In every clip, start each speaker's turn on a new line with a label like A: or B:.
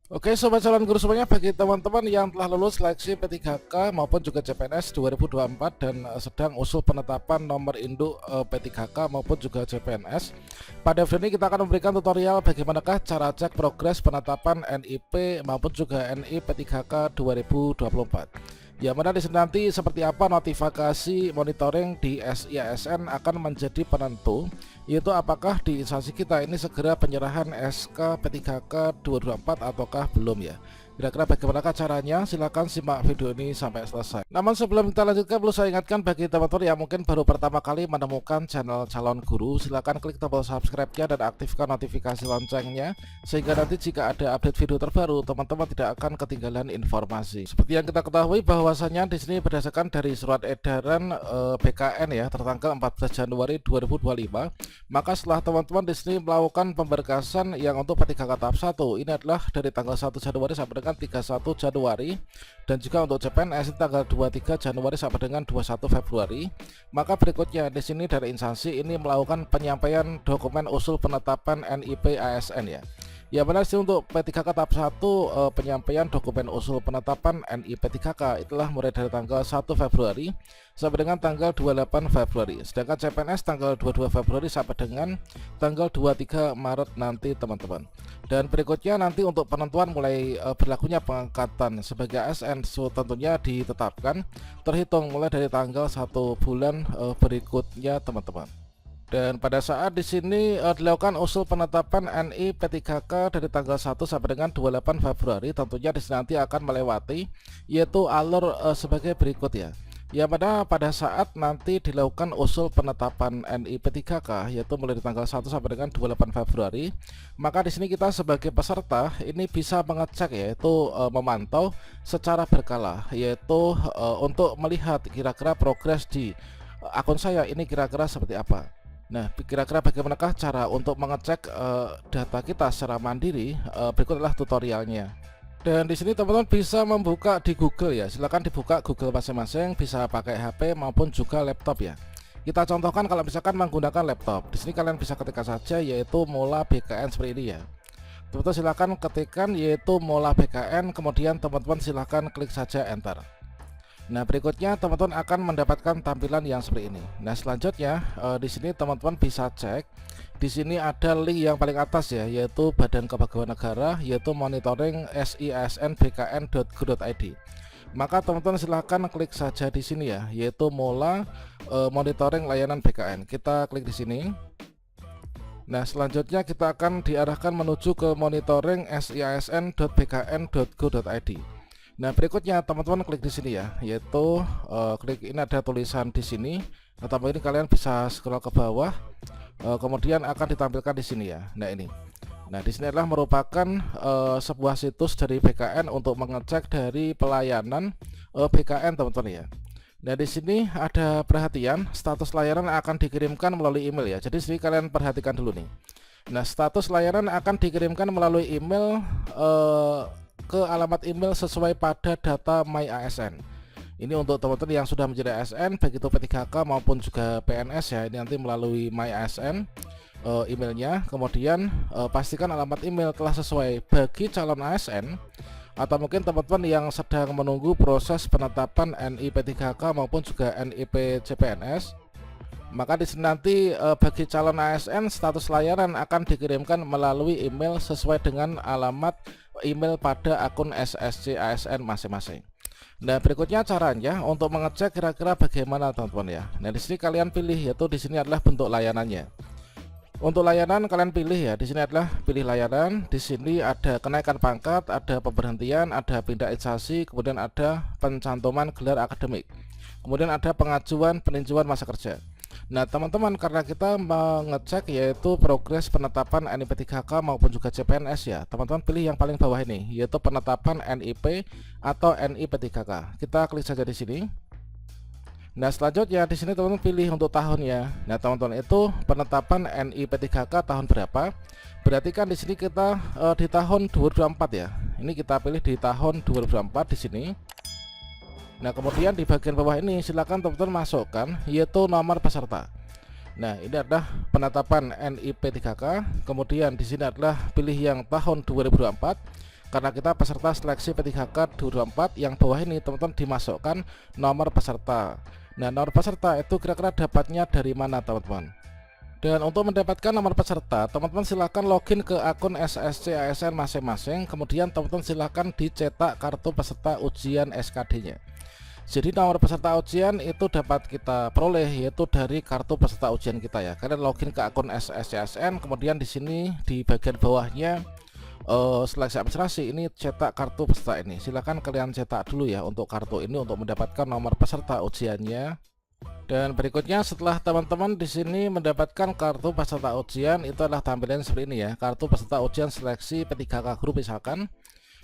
A: Oke sobat calon guru semuanya, bagi teman-teman yang telah lulus seleksi P3K maupun juga CPNS 2024 dan sedang usul penetapan nomor induk P3K maupun juga CPNS, pada video ini kita akan memberikan tutorial bagaimanakah cara cek progres penetapan NIP maupun juga NI P3K 2024. Yang mana di sini nanti seperti apa notifikasi monitoring di SIASN akan menjadi penentu, yaitu apakah di instansi kita ini segera penyerahan SK P3K 2024 ataukah belum ya. Kira-kira bagaimanakah caranya? Silahkan simak video ini sampai selesai. Namun sebelum kita lanjutkan, perlu saya ingatkan bagi teman-teman yang mungkin baru pertama kali menemukan channel calon guru, silahkan klik tombol subscribe-nya dan aktifkan notifikasi loncengnya, sehingga nanti jika ada update video terbaru, teman-teman tidak akan ketinggalan informasi. Seperti yang kita ketahui bahwasanya di sini berdasarkan dari surat edaran BKN ya, tertanggal 14 Januari 2025, maka setelah teman-teman di sini melakukan pemberkasan yang untuk P3K tahap 1, ini adalah dari tanggal 1 Januari sampai dengan 31 Januari, dan juga untuk CPNS tanggal 23 Januari sampai dengan 21 Februari. Maka berikutnya di sini dari instansi ini melakukan penyampaian dokumen usul penetapan NIP ASN ya. Ya benar sih, untuk P3K tahap 1 penyampaian dokumen usul penetapan NI P3K itulah mulai dari tanggal 1 Februari sampai dengan tanggal 28 Februari. Sedangkan CPNS tanggal 22 Februari sampai dengan tanggal 23 Maret nanti teman-teman. Dan berikutnya nanti untuk penentuan mulai berlakunya pengangkatan sebagai ASN tentunya ditetapkan terhitung mulai dari tanggal 1 bulan berikutnya teman-teman. Dan pada saat di sini dilakukan usul penetapan NI P3K dari tanggal 1 sampai dengan 28 Februari, tentunya di sini nanti akan melewati yaitu alur sebagai berikut ya. Ya pada saat nanti dilakukan usul penetapan NI P3K yaitu mulai di tanggal 1 sampai dengan 28 Februari, maka di sini kita sebagai peserta ini bisa mengecek yaitu memantau secara berkala, yaitu untuk melihat kira-kira progres di akun saya ini kira-kira seperti apa. Nah, kira-kira bagaimanakah cara untuk mengecek data kita secara mandiri? Berikut adalah tutorialnya. Dan di sini teman-teman bisa membuka di Google ya. Silahkan dibuka Google masing-masing, bisa pakai HP maupun juga laptop ya. Kita contohkan kalau misalkan menggunakan laptop. Di sini kalian bisa ketikkan saja yaitu Mola BKN seperti ini ya. Teman-teman silahkan ketikkan yaitu Mola BKN, kemudian teman-teman silahkan klik saja enter. Nah, berikutnya teman-teman akan mendapatkan tampilan yang seperti ini. Nah, selanjutnya di sini teman-teman bisa cek. Di sini ada link yang paling atas ya, yaitu Badan Kepegawaian Negara, yaitu monitoring SIASN-BKN.go.id. Maka teman-teman silahkan klik saja di sini ya, yaitu Mola monitoring layanan BKN. Kita klik di sini. Nah, selanjutnya kita akan diarahkan menuju ke monitoring SIASN.bkn.go.id. Nah, berikutnya teman-teman klik di sini ya, yaitu klik ini ada tulisan di sini. Atau ini kalian bisa scroll ke bawah, kemudian akan ditampilkan di sini ya. Nah ini. Nah, di sini adalah merupakan sebuah situs dari BKN untuk mengecek dari pelayanan BKN teman-teman ya. Nah, di sini ada perhatian, status layanan akan dikirimkan melalui email ya. Jadi sini kalian perhatikan dulu nih. Nah, status layanan akan dikirimkan melalui email ke alamat email sesuai pada data My ASN. Ini untuk teman-teman yang sudah menjadi ASN, baik itu P3K maupun juga PNS ya. Ini nanti melalui My ASN emailnya. Kemudian pastikan alamat email telah sesuai bagi calon ASN atau mungkin teman-teman yang sedang menunggu proses penetapan NI P3K maupun juga NIP CPNS. Maka di sini nanti bagi calon ASN status layanan akan dikirimkan melalui email sesuai dengan alamat email pada akun SSC ASN masing-masing. Nah, berikutnya caranya untuk mengecek kira-kira bagaimana teman-teman ya. Nah, di sini kalian pilih, yaitu di sini adalah bentuk layanannya. Untuk layanan kalian pilih ya, di sini adalah pilih layanan. Di sini ada kenaikan pangkat, ada pemberhentian, ada pindah instansi, kemudian ada pencantuman gelar akademik. Kemudian ada pengajuan peninjauan masa kerja. Nah, teman-teman, karena kita mengecek yaitu progres penetapan NIP P3K maupun juga CPNS ya, teman-teman pilih yang paling bawah ini, yaitu penetapan NIP atau NI P3K. Kita klik saja di sini. Nah, selanjutnya di sini teman-teman pilih untuk tahunnya. Nah, teman-teman, itu penetapan NI P3K tahun berapa? Berarti kan di sini kita di tahun 2024 ya. Ini kita pilih di tahun 2024 di sini. Nah, kemudian di bagian bawah ini silakan teman-teman masukkan yaitu nomor peserta. Nah, ini adalah penetapan NIP 3K. Kemudian di sini adalah pilih yang tahun 2024. karena kita peserta seleksi P3K 2024. Yang bawah ini teman-teman dimasukkan nomor peserta. Nah, nomor peserta itu kira-kira dapatnya dari mana teman-teman? Dan untuk mendapatkan nomor peserta, teman-teman silahkan login ke akun SSC ASN masing-masing. Kemudian teman-teman silahkan dicetak kartu peserta ujian SKD-nya. Jadi nomor peserta ujian itu dapat kita peroleh yaitu dari kartu peserta ujian kita ya. Kalian login ke akun SSCSN, kemudian di sini di bagian bawahnya seleksi administrasi ini cetak kartu peserta ini. Silahkan kalian cetak dulu ya untuk kartu ini untuk mendapatkan nomor peserta ujiannya. Dan berikutnya setelah teman-teman di sini mendapatkan kartu peserta ujian, itu adalah tampilan seperti ini ya. Kartu peserta ujian seleksi P3K Group misalkan.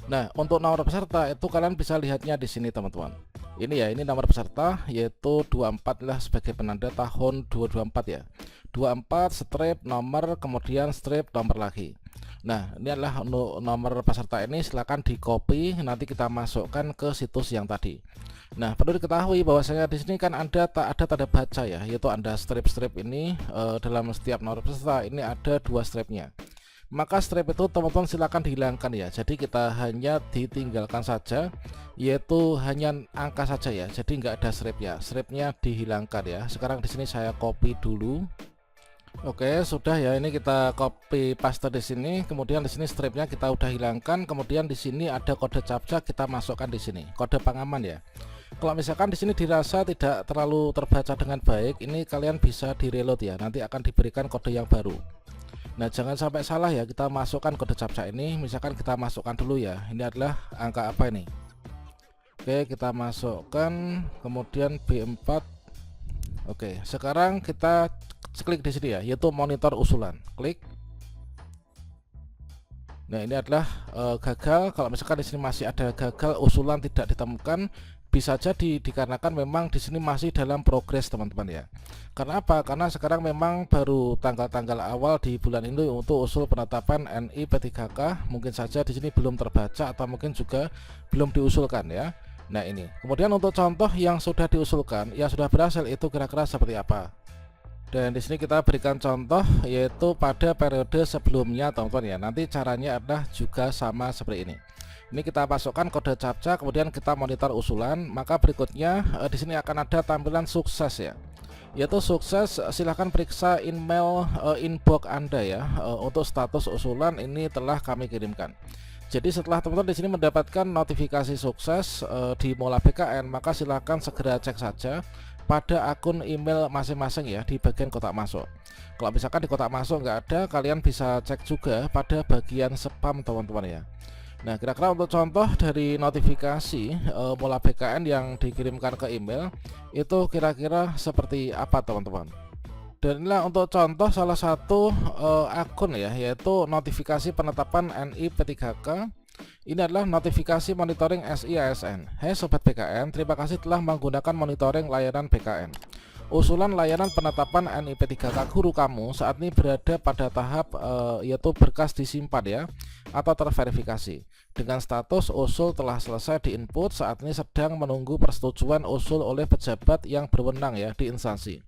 A: Nah, untuk nomor peserta itu kalian bisa lihatnya di sini teman-teman. Ini ya, ini nomor peserta yaitu 24 lah sebagai penanda tahun 2024 ya. 24 strip nomor kemudian strip nomor lagi. Nah, ini adalah nomor peserta ini, silahkan di copy nanti kita masukkan ke situs yang tadi. Nah, perlu diketahui bahwasanya di sini kan ada tanda baca ya, yaitu ada strip-strip ini dalam setiap nomor peserta ini ada 2 stripnya. Maka strip itu teman-teman silakan dihilangkan ya. Jadi kita hanya ditinggalkan saja, yaitu hanya angka saja ya. Jadi nggak ada strip ya. Stripnya dihilangkan ya. Sekarang di sini saya copy dulu. Oke, sudah ya. Ini kita copy paste di sini. Kemudian di sini stripnya kita udah hilangkan. Kemudian di sini ada kode captcha, kita masukkan di sini. Kode pengaman ya. Kalau misalkan di sini dirasa tidak terlalu terbaca dengan baik, ini kalian bisa di reload ya. Nanti akan diberikan kode yang baru. Nah, jangan sampai salah ya, kita masukkan kode captcha ini. Misalkan kita masukkan dulu ya, ini adalah angka apa ini. Oke, kita masukkan, kemudian B4. Oke, sekarang kita klik di sini ya, yaitu monitor usulan. Klik. Nah, ini adalah gagal. Kalau misalkan di sini masih ada gagal, usulan tidak ditemukan, bisa jadi dikarenakan memang di sini masih dalam progres teman-teman ya. Karena apa? Karena sekarang memang baru tanggal-tanggal awal di bulan ini untuk usul penetapan NI P3K. Mungkin saja di sini belum terbaca atau mungkin juga belum diusulkan ya. Nah, ini. Kemudian untuk contoh yang sudah diusulkan, yang sudah berhasil itu kira-kira seperti apa? Dan di sini kita berikan contoh yaitu pada periode sebelumnya teman-teman ya. Nanti caranya adalah juga sama seperti ini. Ini kita masukkan kode captcha, kemudian kita monitor usulan. Maka berikutnya di sini akan ada tampilan sukses ya, yaitu sukses. Silahkan periksa email inbox Anda ya, untuk status usulan ini telah kami kirimkan. Jadi setelah teman-teman di sini mendapatkan notifikasi sukses di Mola BKN, maka silahkan segera cek saja pada akun email masing-masing ya di bagian kotak masuk. Kalau misalkan di kotak masuk nggak ada, kalian bisa cek juga pada bagian spam teman-teman ya. Nah, kira-kira untuk contoh dari notifikasi Mola BKN yang dikirimkan ke email itu kira-kira seperti apa teman-teman. Dan inilah untuk contoh salah satu akun ya, yaitu notifikasi penetapan NI P3K. Ini adalah notifikasi monitoring SIASN. Hai Sobat BKN, terima kasih telah menggunakan monitoring layanan BKN. Usulan layanan penetapan NI P3K guru kamu saat ini berada pada tahap yaitu berkas disimpan ya, atau terverifikasi. Dengan status usul telah selesai diinput, saat ini sedang menunggu persetujuan usul oleh pejabat yang berwenang ya di instansi.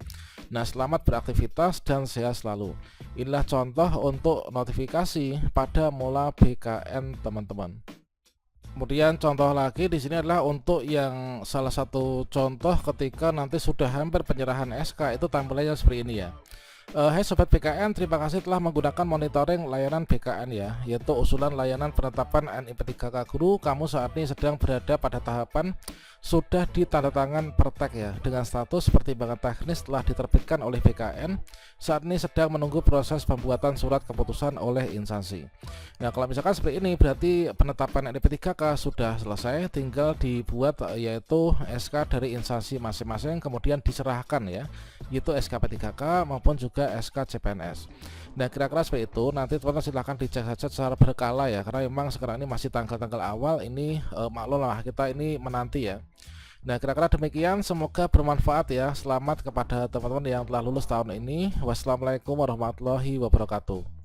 A: Nah, selamat beraktivitas dan sehat selalu. Inilah contoh untuk notifikasi pada Mola BKN teman-teman. Kemudian contoh lagi di sini adalah untuk yang salah satu contoh ketika nanti sudah hampir penyerahan SK, itu tampilannya seperti ini ya. Hai Sobat BKN, terima kasih telah menggunakan monitoring layanan BKN ya, yaitu usulan layanan penetapan NI P3K guru kamu saat ini sedang berada pada tahapan sudah ditandatangan pertek ya, dengan status pertimbangan teknis telah diterbitkan oleh BKN. Saat ini sedang menunggu proses pembuatan surat keputusan oleh instansi. Nah, kalau misalkan seperti ini berarti penetapan NI P3K sudah selesai, tinggal dibuat yaitu SK dari instansi masing-masing, kemudian diserahkan ya, yaitu SK P3K maupun juga SK CPNS. Nah, kira-kira seperti itu. Nanti teman-teman silahkan dicek saja secara berkala ya, karena memang sekarang ini masih tanggal-tanggal awal ini, maklum lah kita ini menanti ya. Nah, kira-kira demikian, semoga bermanfaat ya. Selamat kepada teman-teman yang telah lulus tahun ini. Wassalamualaikum warahmatullahi wabarakatuh.